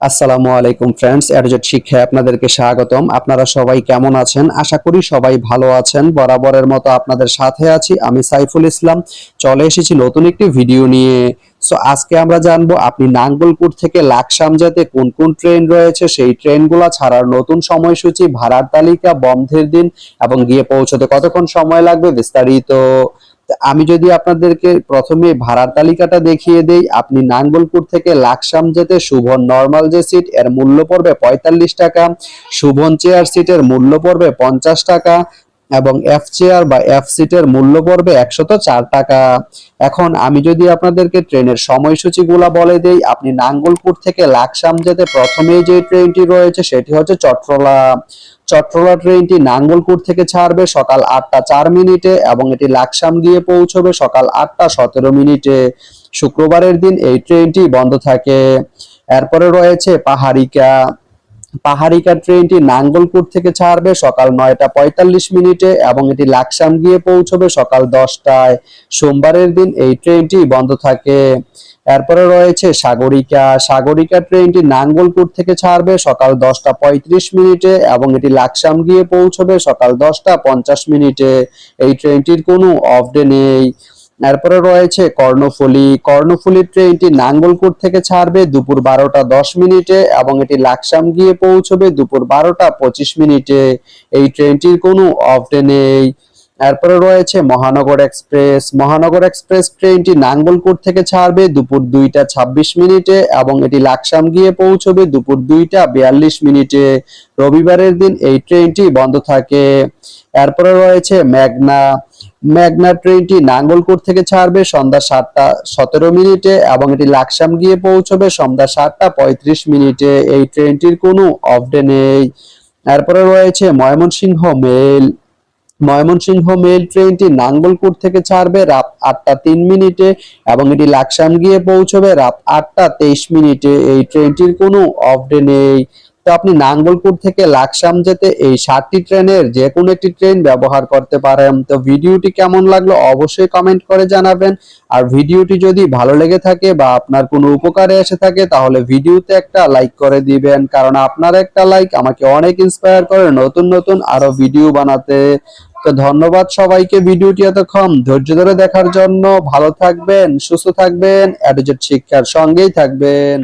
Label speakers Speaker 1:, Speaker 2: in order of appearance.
Speaker 1: আসসালামু আলাইকুম ফ্রেন্ডস, এডুজেট শিক্ষায় আপনাদেরকে স্বাগতম। আপনারা সবাই কেমন আছেন? আশা করি সবাই ভালো আছেন। বরাবরের মতো আপনাদের সাথে আছি আমি সাইফুল ইসলাম। চলে এসেছি নতুন একটি ভিডিও নিয়ে। আজকে আমরা জানবো আপনি নাঙ্গলপুর থেকে লাকসাম যেতে কোন কোন ট্রেন রয়েছে, সেই ট্রেনগুলো ছাড়ার নতুন সময়সূচি, ভাড়ার তালিকা, বন্ধের দিন এবং গিয়ে পৌঁছতে কতক্ষণ সময় লাগবে বিস্তারিত। আমি যদি আপনাদেরকে প্রথমে ভাড়ার তালিকাটা দেখিয়ে দেই, আপনি নাঙ্গলপুর থেকে লাকসাম যেতে শুভন নরমাল যে সিট এর মূল্য পড়বে ৪৫ টাকা, শুভন চেয়ার সিটের মূল্য পড়বে ৫০ টাকা এবং এফ চেয়ার বা এফ সিটের মূল্য পড়বে ১০৪ টাকা। এখন আমি যদি আপনাদেরকে ট্রেনের সময়সূচিগুলা বলে দেই, আপনি নাঙ্গলপুর থেকে লাকসাম যেতে প্রথমেই যে ট্রেনটি রয়েছে সেটি হচ্ছে চট্টলা। চট্টলা ট্রেনটি নাঙ্গলপুর থেকে ছাড়বে সকাল ৮টা ৪ মিনিটে এবং এটি লাকসাম গিয়ে পৌঁছবে সকাল ৮টা ১৭ মিনিটে। শুক্রবারের দিন এই ট্রেনটি বন্ধ থাকে। এরপরে রয়েছে পাহাড়িকা। পাহাড়িকা ট্রেনটি নাঙ্গলপুর থেকে ছাড়বে সকাল ৯টা ৪৫ মিনিটে এবং এটি লাকসাম গিয়ে পৌঁছবে সকাল ১০টায়। সোমবারের দিন এই ট্রেনটি বন্ধ থাকে। এরপরে রয়েছে সাগরিকা। সাগরিকা ট্রেনটি নাঙ্গলপুর থেকে ছাড়বে সকাল ১০টা ৩৫ মিনিটে এবং এটি লাকসাম গিয়ে পৌঁছবে সকাল ১০টা ৫০ মিনিটে। এই ট্রেনটির কোনো অফ ডে নেই। এরপরে রয়েছে কর্ণফুলী। কর্ণফুলী ট্রেনটি নাঙ্গলপুর থেকে ছাড়বে দুপুর ১২টা ১০ মিনিটে এবং এটি লাকসাম গিয়ে পৌঁছবে দুপুর ১২টা ২৫ মিনিটে। এই ট্রেনটির কোনো অফ ডে নেই। এরপরে রয়েছে মহানগর এক্সপ্রেস। মহানগর এক্সপ্রেস ট্রেনটি নাঙ্গলপুর থেকে ছাড়বে দুপুর ২টা ২৬ মিনিটে এবং এটি লাকসাম গিয়ে পৌঁছবে দুপুর ২টা ৪২ মিনিটে। রবিবারের দিন এই ট্রেনটি বন্ধ থাকে। এরপরে রয়েছে মেঘনা। মেঘনা ট্রেনটি নাঙ্গলপুর থেকে ছাড়বে সন্ধ্যা ৭টা ১৭ মিনিটে এবং এটি লাকসাম গিয়ে পৌঁছবে সন্ধ্যা ৭টা ৩৫ মিনিটে। এই ট্রেনটির কোনো অফ ডে নেই। এরপরে রয়েছে ময়মনসিংহ মেল। ময়মনসিংহ মেল ট্রেনটি নাঙ্গলপুর থেকে ছাড়বে রাত ৮টা ৩ মিনিটে এবং এটি লাকসাম গিয়ে পৌঁছবে রাত ৮টা ২৩ মিনিটে। এই ট্রেনটির কোনো অফ ডে নেই। তো আপনি নাঙ্গলপুর থেকে লাকসাম যেতে এই ৭টি ট্রেনের যে কোনো একটি ট্রেন ব্যবহার করতে পারেন। তো ভিডিওটি কেমন লাগলো অবশ্যই কমেন্ট করে জানাবেন। আর ভিডিওটি যদি ভালো লেগে থাকে বা আপনার কোনো উপকারে এসে থাকে তাহলে ভিডিওতে একটা লাইক করে দিবেন, কারণ আপনার একটা লাইক আমাকে অনেক ইন্সপায়ার করে নতুন নতুন আরো ভিডিও বানাতে। তো ধন্যবাদ সবাইকে ভিডিওটি এতক্ষণ ধৈর্য ধরে দেখার জন্য। ভালো থাকবেন, সুস্থ থাকবেন, এডুজেট শিক্ষার সঙ্গেই থাকবেন।